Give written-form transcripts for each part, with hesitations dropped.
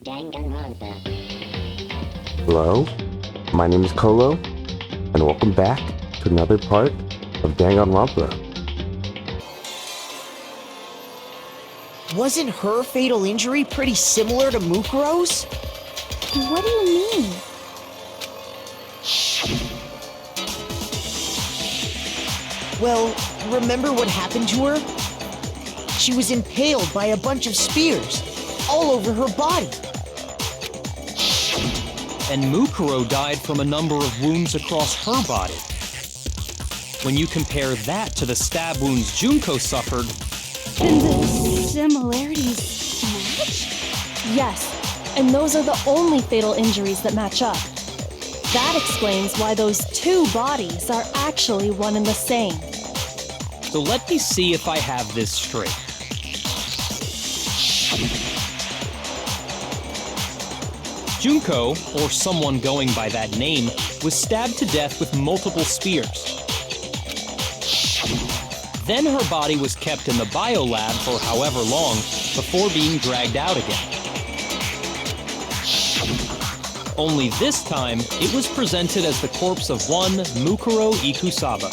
Danganronpa. Hello, my name is Kolo, and welcome back to another part of Danganronpa. Wasn't her fatal injury pretty similar to Mukuro's? What do you mean? Well, remember what happened to her? She was impaled by a bunch of spears, all over her body. And Mukuro died from a number of wounds across her body. When you compare that to the stab wounds Junko suffered... Then the similarities match? Yes, and those are the only fatal injuries that match up. That explains why those two bodies are actually one and the same. So let me see if I have this straight. Junko, or someone going by that name, was stabbed to death with multiple spears. Then her body was kept in the biolab for however long before being dragged out again. Only this time, it was presented as the corpse of one Mukuro Ikusaba.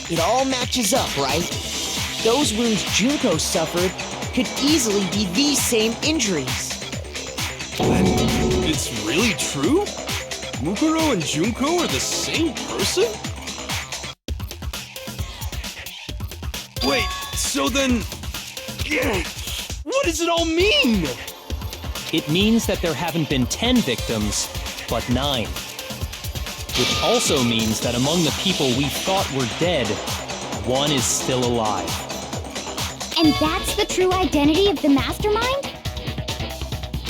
It all matches up, right? Those wounds Junko suffered could easily be these same injuries. It's really true? Mukuro and Junko are the same person? Wait, so then... what does it all mean? It means that there haven't been 10 victims, but 9. Which also means that among the people we thought were dead, one is still alive. And that's the true identity of the mastermind?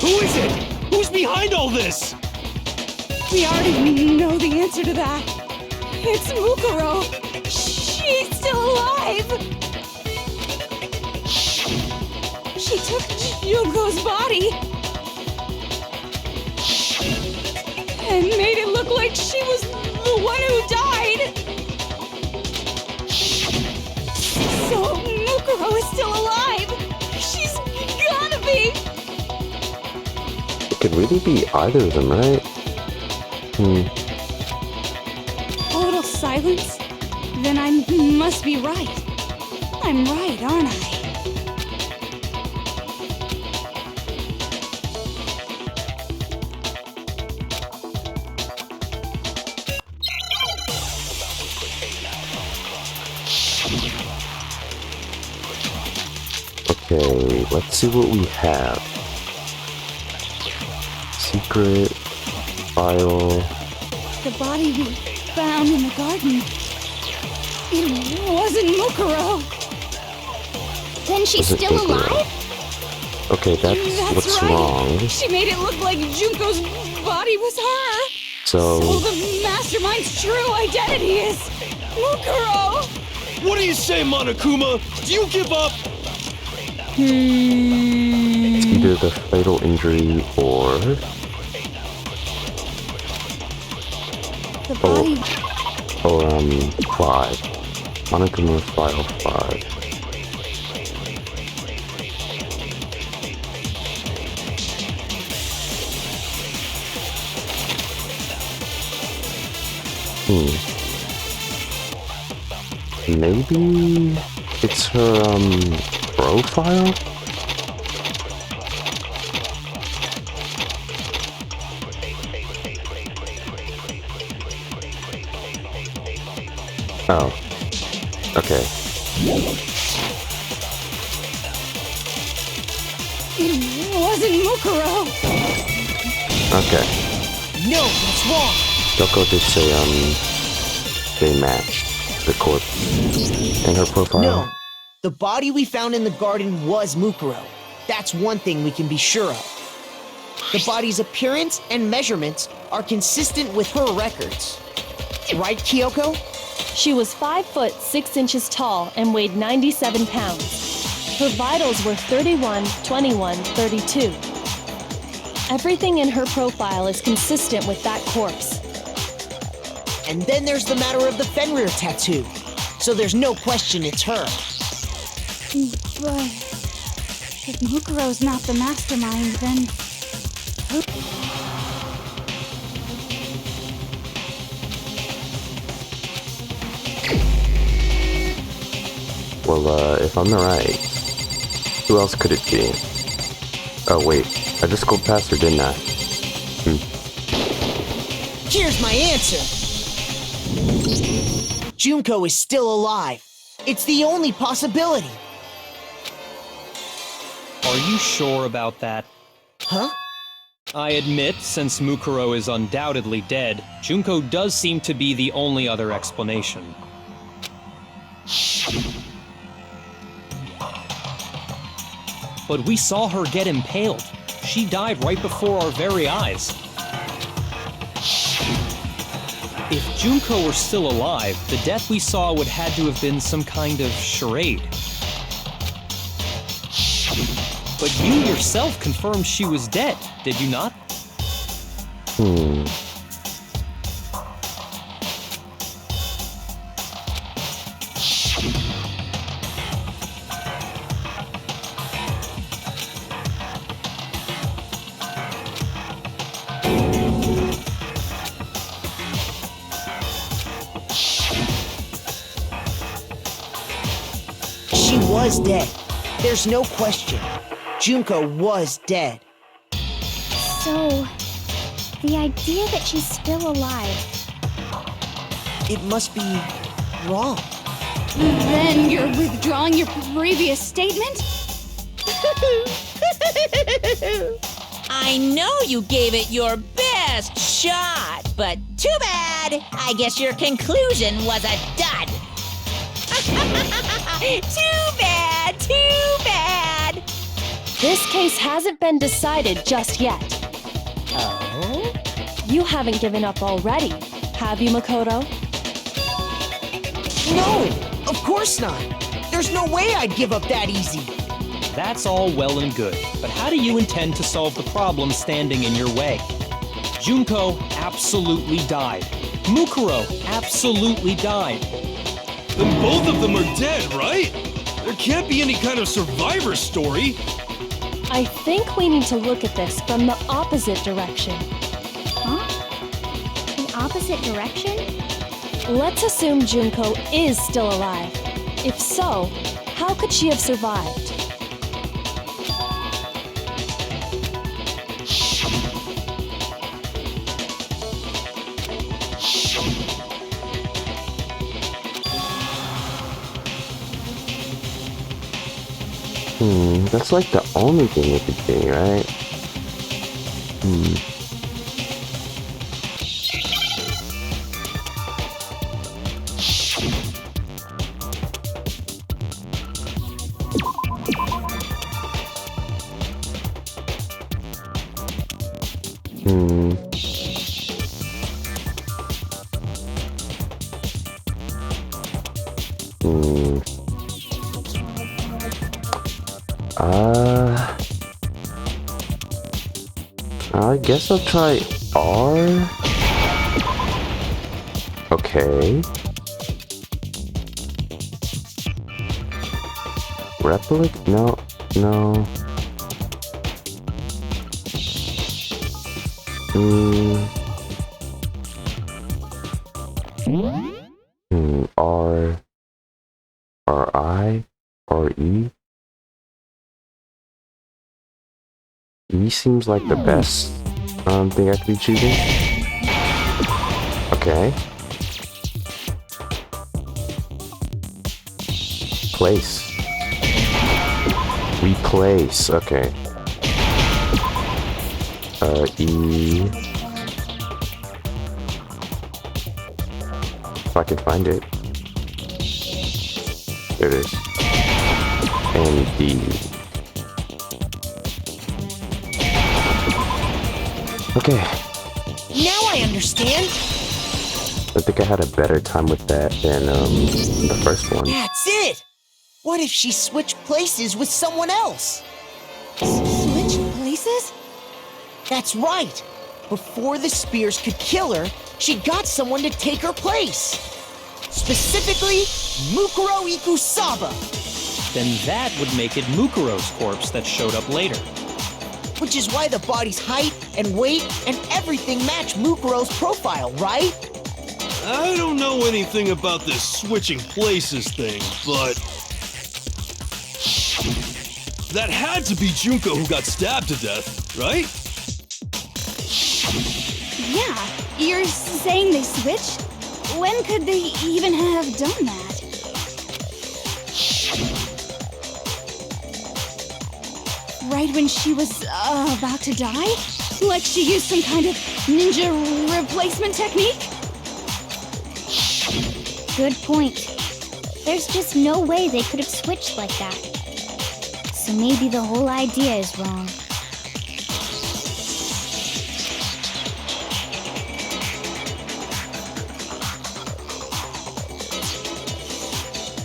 Who is it? Who's behind all this? We already know the answer to that. It's Mukuro. She's still alive. She took Junko's body and made it look like she was the one who died. So Mukuro is still alive. She's gotta be. It could really be either of them, right? A little silence? Then I must be right. I'm right, aren't I? Okay, let's see what we have. Secret, file... The body we found in the garden. It wasn't Mukuro. Then she's Was it still Mukuro? alive? Okay, that's what's right. wrong. She made it look like Junko's body was her. So the mastermind's true identity is Mukuro. What do you say, Monokuma? Do you give up? it's either the fatal injury or... The body... Or, 5. Monokuma file 5. Maybe it's her, profile? Oh. Okay. It wasn't Mukuro. Okay. No, that's wrong. Doko did say, they matched the corpse and her profile. No, the body we found in the garden was Mukuro. That's one thing we can be sure of. The body's appearance and measurements are consistent with her records. Right, Kyoko? She was 5 foot 6 inches tall and weighed 97 pounds. Her vitals were 31, 21, 32. Everything in her profile is consistent with that corpse. And then there's the matter of the Fenrir tattoo. So there's no question it's her. But If Mukuro's not the mastermind, then... Well, if I'm right, who else could it be? Oh, wait. I just scrolled past her, didn't I? Here's my answer. Junko is still alive. It's the only possibility. Are you sure about that? Huh? I admit, since Mukuro is undoubtedly dead, Junko does seem to be the only other explanation. But we saw her get impaled. She died right before our very eyes. If Junko were still alive, the death we saw would had to have been some kind of charade. But you yourself confirmed she was dead, did you not? She was dead. There's no question. Junko was dead. So... the idea that she's still alive... It must be wrong. Then you're withdrawing your previous statement? I know you gave it your best shot, but too bad. I guess your conclusion was a dud. Too bad, too bad. This case hasn't been decided just yet. Oh? You haven't given up already, have you, Makoto? No, of course not. There's no way I'd give up that easy. That's all well and good, but how do you intend to solve the problem standing in your way? Junko absolutely died. Mukuro absolutely died. Then both of them are dead, right? There can't be any kind of survivor story. I think we need to look at this from the opposite direction. Huh? The opposite direction? Let's assume Junko is still alive. If so, how could she have survived? That's like the only thing it could be, right? I guess I'll try R. Okay. Replicate? No, no. R. R-I? R-E? E seems like the best thing I could be choosing. Okay. Place. Replace. Okay. E. If I can find it. There it is. And D. Okay. Now I understand. I think I had a better time with that than the first one. That's it. What if she switched places with someone else? Switch places? That's right. Before the spears could kill her, she got someone to take her place. Specifically, Mukuro Ikusaba. then that would make it Mukuro's corpse that showed up later. Which is why the body's height and weight and everything match Mukuro's profile, right? I don't know anything about this switching places thing, but that had to be Junko who got stabbed to death, right? Yeah, you're saying they switched? When could they even have done that? Right when she was about to die? Like she used some kind of ninja replacement technique? Good point. There's just no way they could have switched like that. So maybe the whole idea is wrong.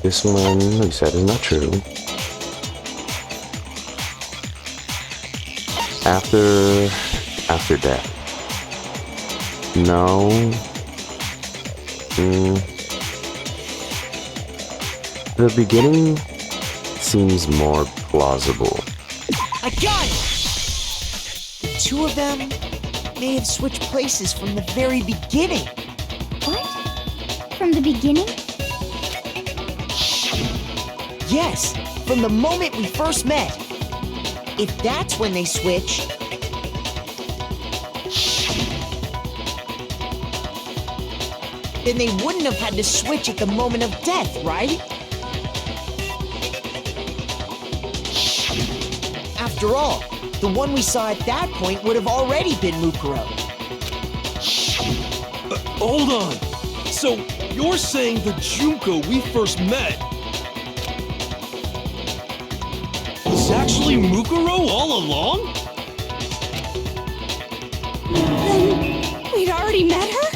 This one, you said, is not true. After death. No. The beginning seems more plausible. I got it! The two of them may have switched places from the very beginning. What? From the beginning? Yes, from the moment we first met. If that's when they switched, then they wouldn't have had to switch at the moment of death, right? After all, the one we saw at that point would have already been Mukuro. Hold on. So, you're saying the Junko we first met was actually Mukuro all along? Then we'd already met her?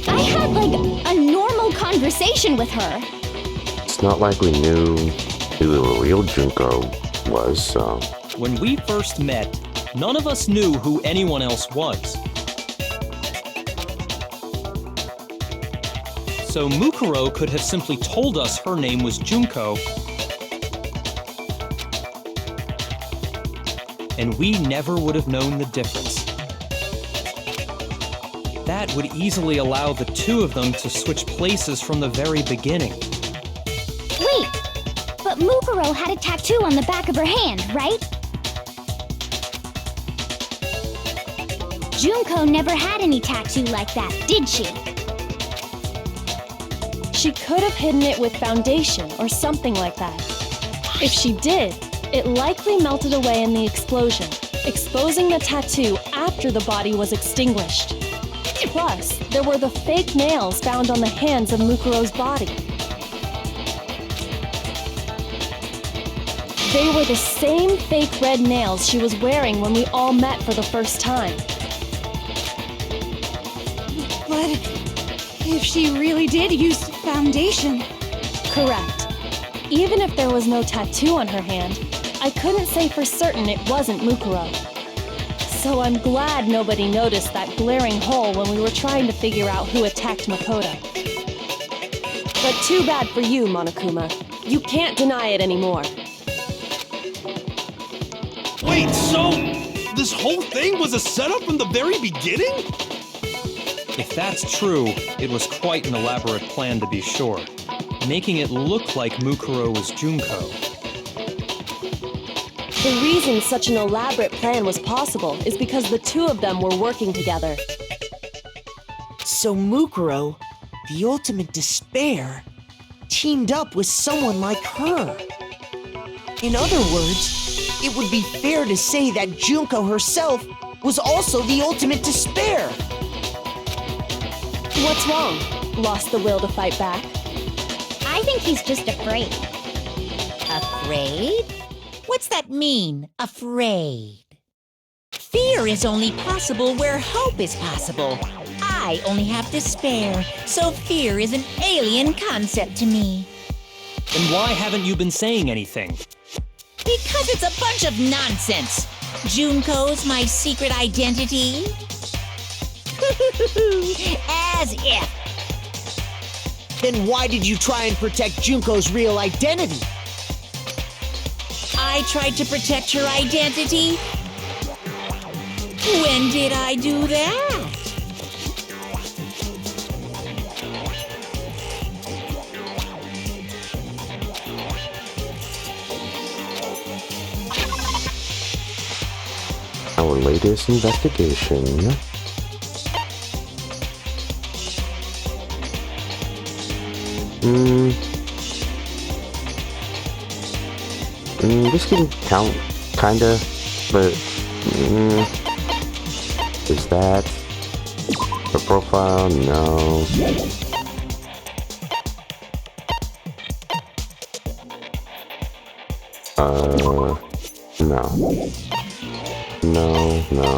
I had, like, a normal conversation with her. It's not like we knew who the real Junko was, so... When we first met, none of us knew who anyone else was. So Mukuro could have simply told us her name was Junko, and we never would have known the difference. That would easily allow the two of them to switch places from the very beginning. Wait, but Mukuro had a tattoo on the back of her hand, right? Junko never had any tattoo like that, did she? She could have hidden it with foundation or something like that. If she did, it likely melted away in the explosion, exposing the tattoo after the body was extinguished. Plus, there were the fake nails found on the hands of Mukuro's body. They were the same fake red nails she was wearing when we all met for the first time. But if she really did use foundation... Correct. Even if there was no tattoo on her hand, I couldn't say for certain it wasn't Mukuro. So I'm glad nobody noticed that glaring hole when we were trying to figure out who attacked Makoto. But too bad for you, Monokuma. You can't deny it anymore. Wait, so this whole thing was a setup from the very beginning? If that's true, it was quite an elaborate plan to be sure, making it look like Mukuro was Junko. The reason such an elaborate plan was possible is because the two of them were working together. So Mukuro, the ultimate despair, teamed up with someone like her. In other words, it would be fair to say that Junko herself was also the ultimate despair. What's wrong? Lost the will to fight back? I think he's just afraid. Afraid? What's that mean, afraid? Fear is only possible where hope is possible. I only have despair, so fear is an alien concept to me. Then why haven't you been saying anything? Because it's a bunch of nonsense. Junko's my secret identity? As if. Then why did you try and protect Junko's real identity? I tried to protect her identity? When did I do that? Our latest investigation. This can count, kinda, but is that the profile? No. No.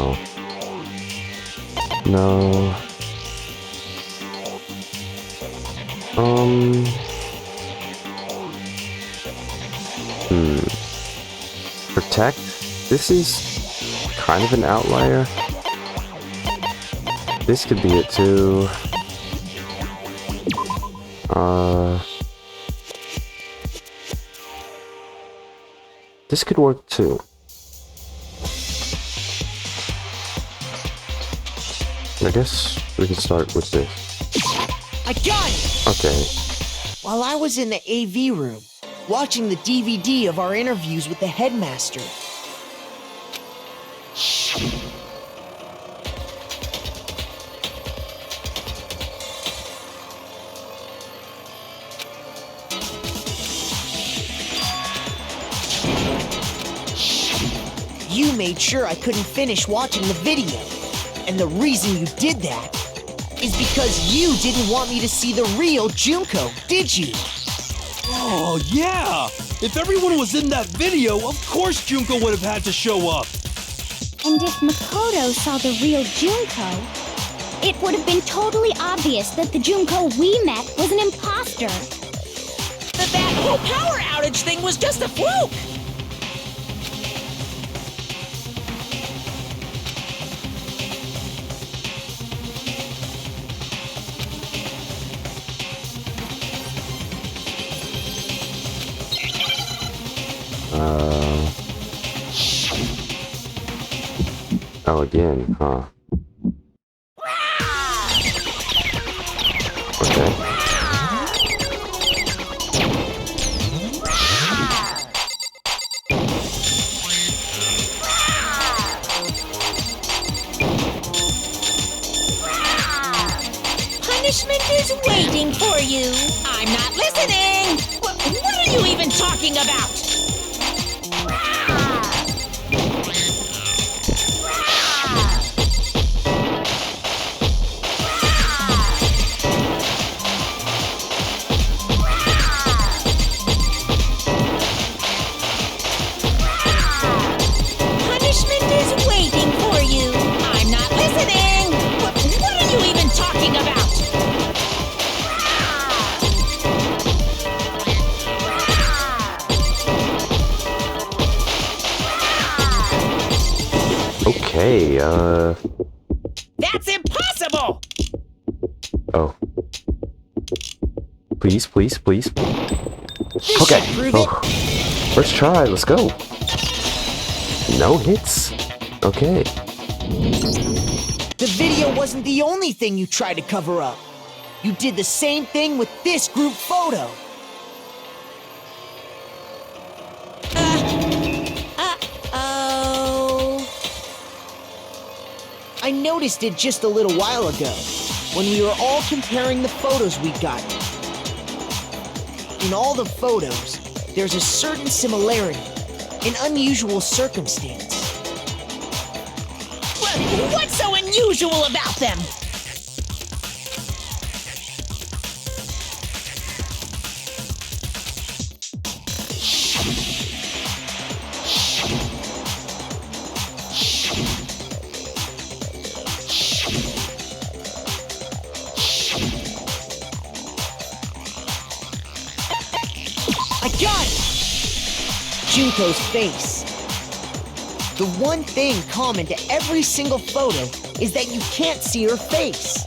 No. Protect? This is kind of an outlier. This could be it too. This could work too. I guess we can start with this. I got it! Okay. While I was in the AV room, watching the DVD of our interviews with the headmaster. You made sure I couldn't finish watching the video. And the reason you did that is because you didn't want me to see the real Junko, did you? Oh, yeah! If everyone was in that video, of course Junko would have had to show up. And if Makoto saw the real Junko, it would have been totally obvious that the Junko we met was an imposter. That whole power outage thing was just a fluke! Oh, again, huh? Okay. Punishment is waiting for you. I'm not listening. What are you even talking about? Punishment is waiting for you. I'm not listening. What are you even talking about? Okay, That's impossible! oh. Please, please, please. This Okay. should prove it. First try, let's go. No hits. Okay. The video wasn't the only thing you tried to cover up. You did the same thing with this group photo. Uh-oh. I noticed it just a little while ago, when we were all comparing the photos we'd gotten. In all the photos, there's a certain similarity, an unusual circumstance. What's so unusual about them? I got it! Junko's face. The one thing common to every single photo is that you can't see her face.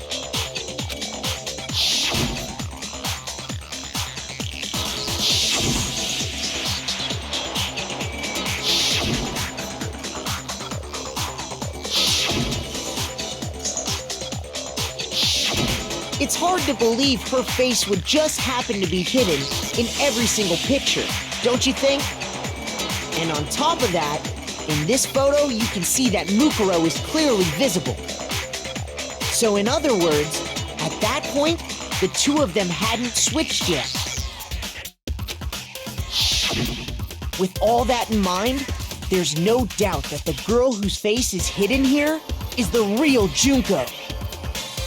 It's hard to believe her face would just happen to be hidden in every single picture, don't you think? And on top of that, in this photo, you can see that Mukuro is clearly visible. So in other words, at that point, the two of them hadn't switched yet. With all that in mind, there's no doubt that the girl whose face is hidden here is the real Junko.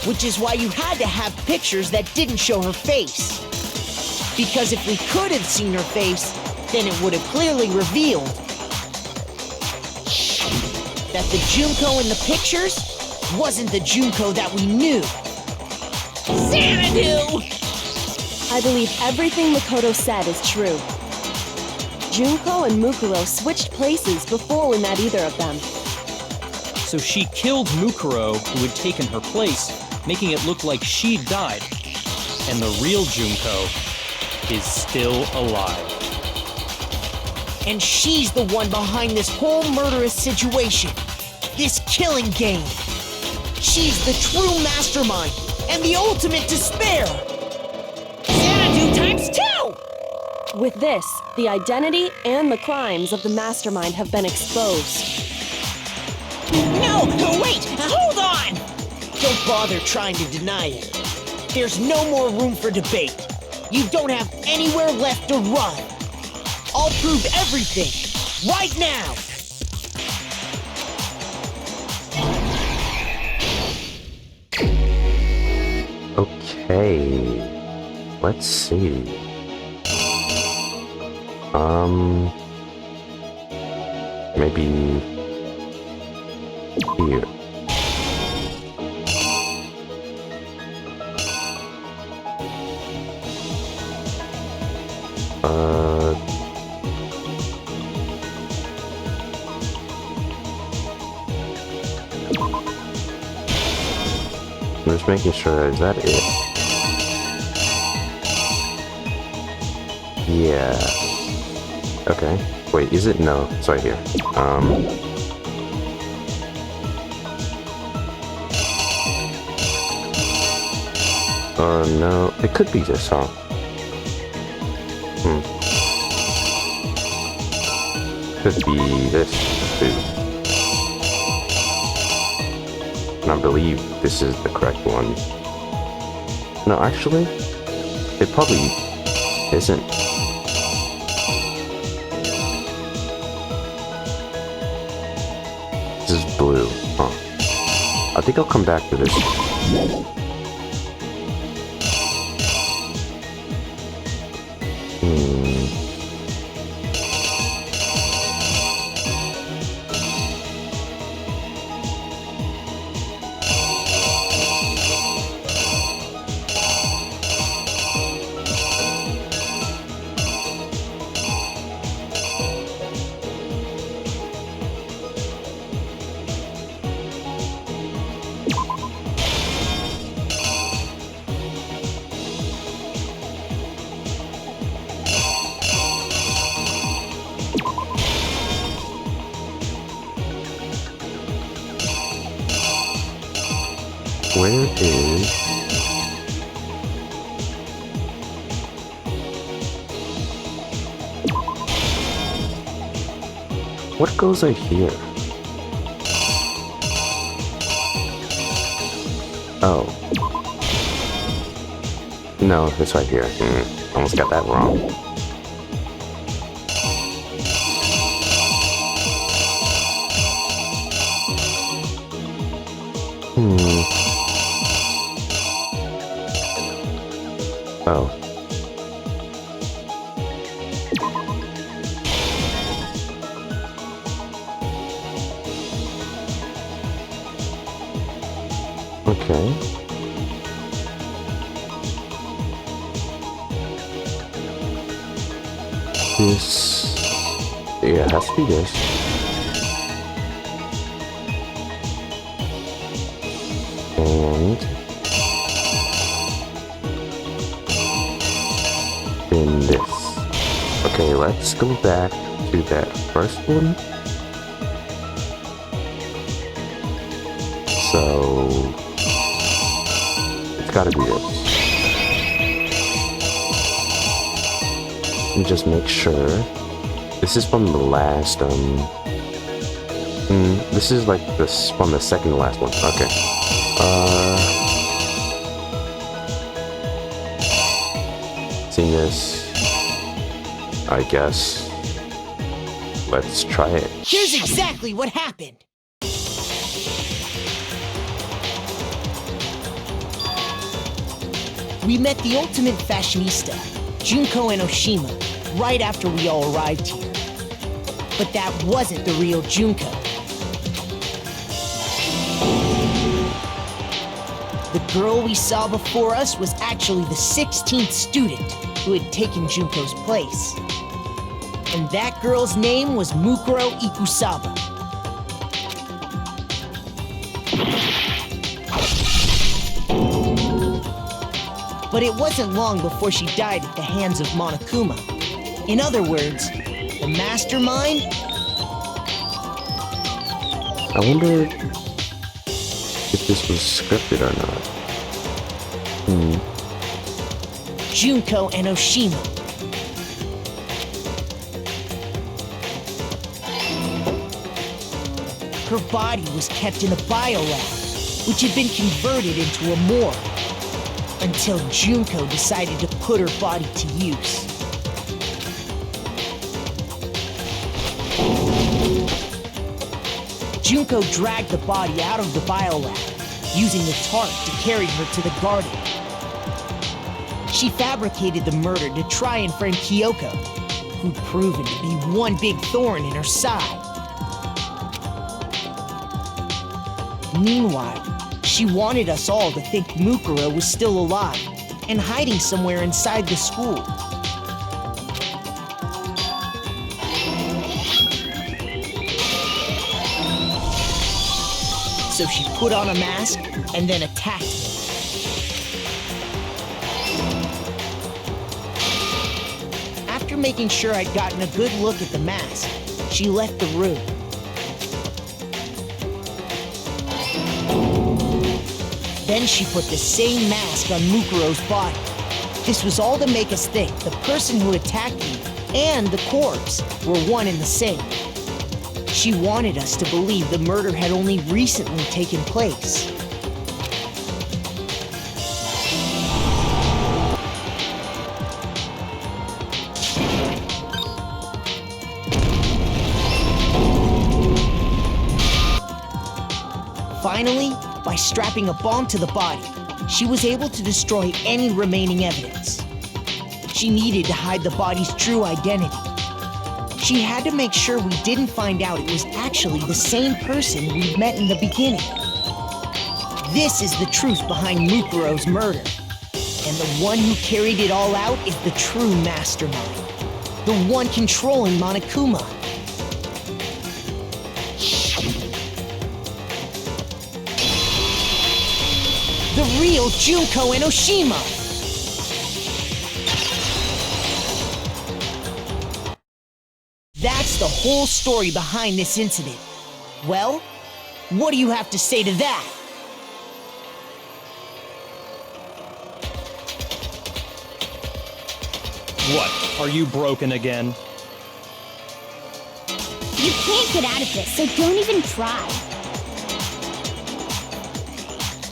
Which is why you had to have pictures that didn't show her face. Because if we could have seen her face, then it would have clearly revealed that the Junko in the pictures wasn't the Junko that we knew. Xanadu! I believe everything Makoto said is true. Junko and Mukuro switched places before we met either of them. So she killed Mukuro, who had taken her place, making it look like she'd died. And the real Junko is still alive. And she's the one behind this whole murderous situation. This killing game. She's the true mastermind and the ultimate despair. Xanadu times 2! With this, the identity and the crimes of the mastermind have been exposed. No, wait, hold on! Don't bother trying to deny it. There's no more room for debate. You don't have anywhere left to run. I'll prove everything, right now! Okay, let's see. Maybe here. I'm just making sure, is that it? Yeah. Okay. Wait, is it? No, it's right here. No, it could be this, huh? Could be this, too. And I believe this is the correct one. No, actually, it probably isn't. This is blue, huh? I think I'll come back to this. Where is... What goes right here? Oh. No, it's right here. Almost got that wrong. Oh. Okay. This... Yeah, it has to be this. And... then this. Okay, let's go back to that first one. So... It's gotta be this. Let me just make sure. This is from the last, this is like this from the second to last one. Okay. Seeing this, I guess. Let's try it. Here's exactly what happened. We met the ultimate fashionista, Junko and Oshima, right after we all arrived here. But that wasn't the real Junko. The girl we saw before us was actually the 16th student who had taken Junko's place. And that girl's name was Mukuro Ikusaba. But it wasn't long before she died at the hands of Monokuma. In other words, the mastermind. I wonder if this was scripted or not. Junko and Oshima. Her body was kept in a biolab, which had been converted into a morgue, until Junko decided to put her body to use. Junko dragged the body out of the biolab, using the tarp to carry her to the garden. She fabricated the murder to try and friend Kyoko, who'd proven to be one big thorn in her side. Meanwhile, she wanted us all to think Mukuro was still alive and hiding somewhere inside the school. So she put on a mask and then attacked me. After making sure I'd gotten a good look at the mask, she left the room. Then she put the same mask on Mukuro's body. This was all to make us think the person who attacked me and the corpse were one and the same. She wanted us to believe the murder had only recently taken place. Finally, by strapping a bomb to the body, she was able to destroy any remaining evidence. She needed to hide the body's true identity. She had to make sure we didn't find out it was actually the same person we'd met in the beginning. This is the truth behind Mukuro's murder. And the one who carried it all out is the true mastermind. The one controlling Monokuma. The real Junko and Oshima! That's the whole story behind this incident. Well, what do you have to say to that? What? Are you broken again? You can't get out of this, so don't even try.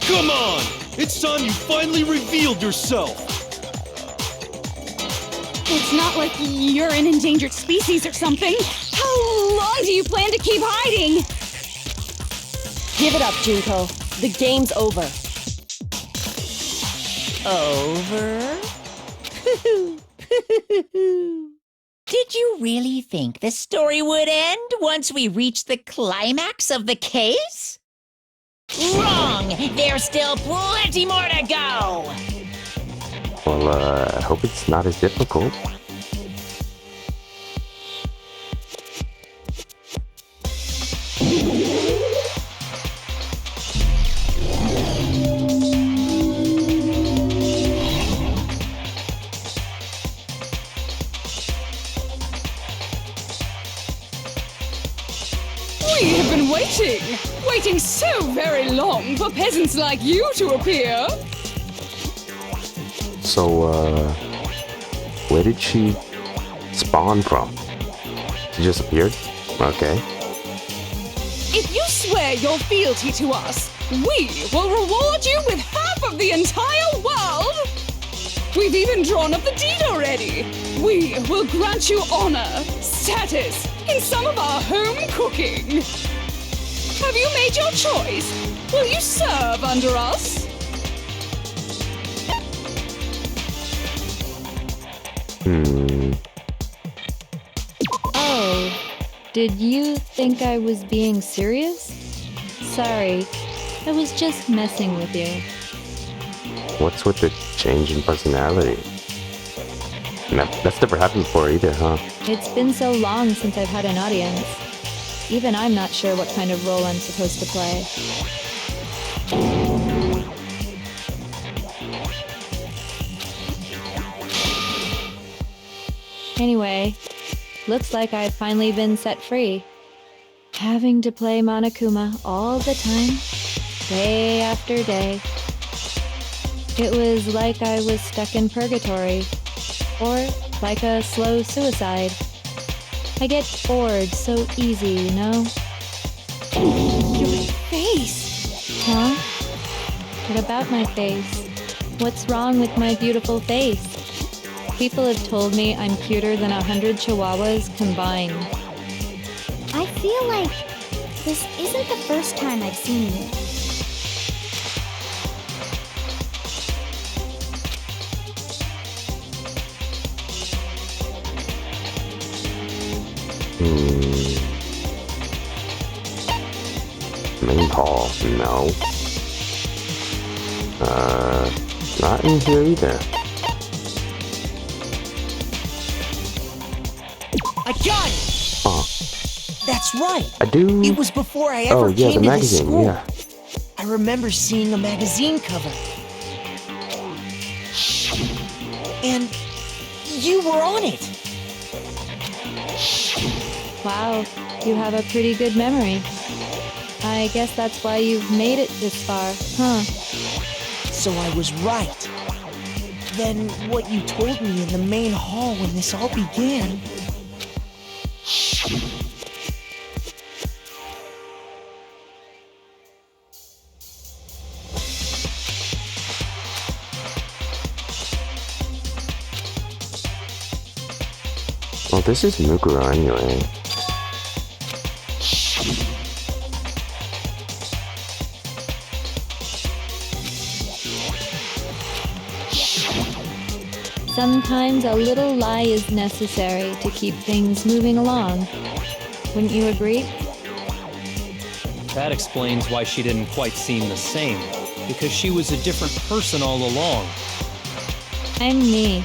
Come on! It's time you finally revealed yourself! It's not like you're an endangered species or something. How long do you plan to keep hiding? Give it up, Junko. The game's over. Over? Did you really think the story would end once we reached the climax of the case? Wrong! There's still plenty more to go! Well, I hope it's not as difficult. We have been waiting so very long for peasants like you to appear. So, where did she spawn from? She just appeared? Okay. If you swear your fealty to us, we will reward you with half of the entire world! We've even drawn up the deed already! We will grant you honor, status, in some of our home cooking! Have you made your choice? Will you serve under us? Oh, did you think I was being serious? Sorry, I was just messing with you. What's with the change in personality? That's never happened before either, huh? It's been so long since I've had an audience. Even I'm not sure what kind of role I'm supposed to play. Anyway, looks like I've finally been set free. Having to play Monokuma all the time, day after day. It was like I was stuck in purgatory, or like a slow suicide. I get bored so easy, you know? Your face! Huh? What about my face? What's wrong with my beautiful face? People have told me I'm cuter than 100 chihuahuas combined. I feel like this isn't the first time I've seen you. Main hall, no. Not in here either. I got it! Oh, That's right. I do. It was before I ever Oh, yeah, came the to this magazine, school. yeah. I remember seeing a magazine cover. And you were on it. Wow, you have a pretty good memory. I guess that's why you've made it this far, huh? So I was right. Then what you told me in the main hall when this all began... Well, this is Mukuro anyway. Sometimes a little lie is necessary to keep things moving along. Wouldn't you agree? That explains why she didn't quite seem the same, because she was a different person all along. I'm me,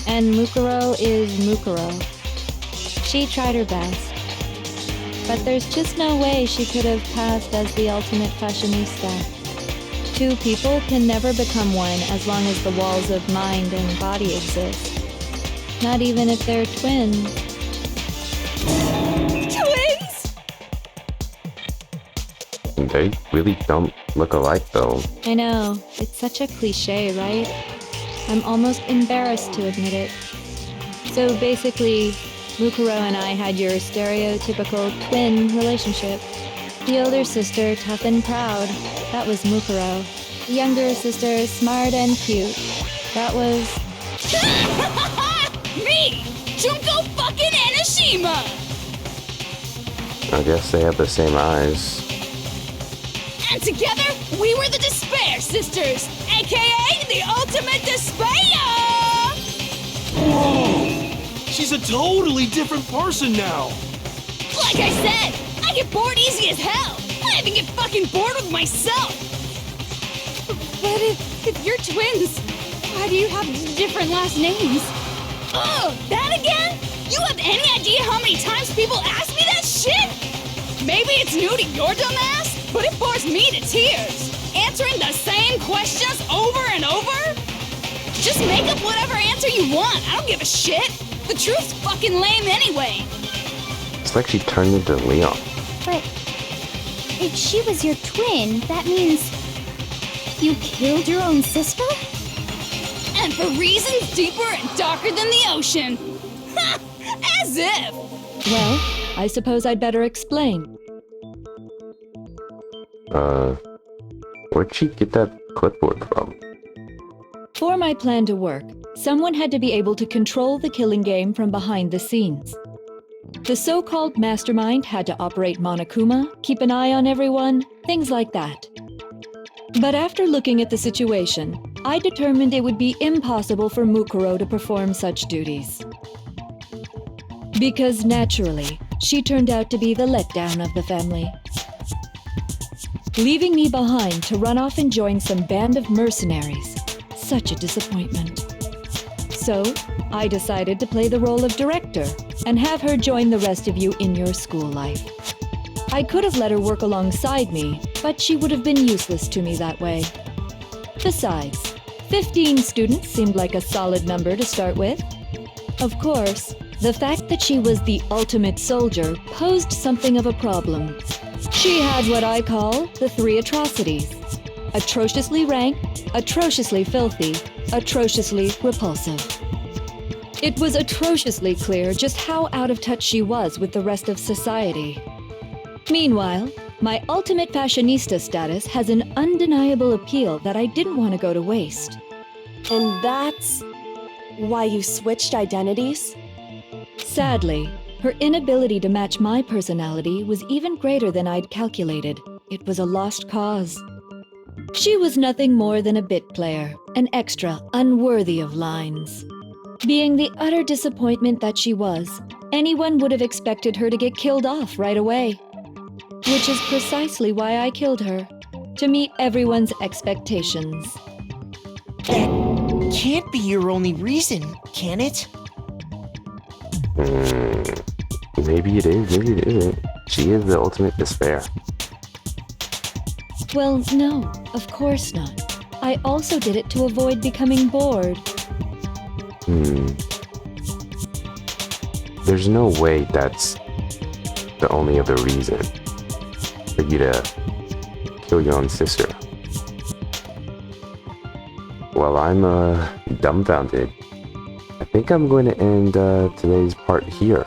and Mukuro is Mukuro. She tried her best, but there's just no way she could have passed as the ultimate fashionista. Two people can never become one as long as the walls of mind and body exist. Not even if they're twins. Twins? They really don't look alike, though. I know, it's such a cliche, right? I'm almost embarrassed to admit it. So basically, Mukuro and I had your stereotypical twin relationship. The older sister, tough and proud. That was Mukuro. The younger sister, smart and cute. That was... Me! Junko fucking Enoshima! I guess they have the same eyes. And together, we were the Despair Sisters, aka the Ultimate Despair! Whoa! She's a totally different person now! Like I said, I get bored easy as hell! I even get fucking bored with myself! But if you're twins, why do you have different last names? Oh, that again? You have any idea how many times people ask me that shit? Maybe it's new to your dumb ass, but it bores me to tears. Answering the same questions over and over? Just make up whatever answer you want. I don't give a shit. The truth's fucking lame anyway. It's like she turned into Leon. But if she was your twin, that means you killed your own sister? And for reasons deeper and darker than the ocean. Ha! As if! Well, I suppose I'd better explain. Where'd she get that clipboard from? For my plan to work, someone had to be able to control the killing game from behind the scenes. The so-called mastermind had to operate Monokuma, keep an eye on everyone, things like that. But after looking at the situation, I determined it would be impossible for Mukuro to perform such duties. Because naturally, she turned out to be the letdown of the family, leaving me behind to run off and join some band of mercenaries. Such a disappointment. So, I decided to play the role of director and have her join the rest of you in your school life. I could have let her work alongside me, but she would have been useless to me that way. Besides, 15 students seemed like a solid number to start with. Of course, the fact that she was the ultimate soldier posed something of a problem. She had what I call the 3 atrocities: atrociously rank, atrociously filthy, atrociously repulsive. It was atrociously clear just how out of touch she was with the rest of society. Meanwhile, my ultimate fashionista status has an undeniable appeal that I didn't want to go to waste. And that's why you switched identities? Sadly, her inability to match my personality was even greater than I'd calculated. It was a lost cause. She was nothing more than a bit player, an extra unworthy of lines. Being the utter disappointment that she was, anyone would have expected her to get killed off right away. Which is precisely why I killed her, to meet everyone's expectations. That can't be your only reason, can it? Maybe it is, maybe it isn't. She is the ultimate despair. Well, no, of course not. I also did it to avoid becoming bored. There's no way that's the only other reason for you to kill your own sister. Well, I'm dumbfounded. I think I'm going to end today's part here.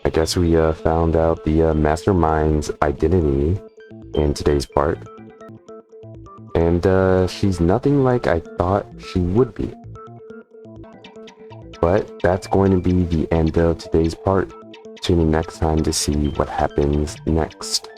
I guess we found out the mastermind's identity in today's part. And she's nothing like I thought she would be. But that's going to be the end of today's part. Tune in next time to see what happens next.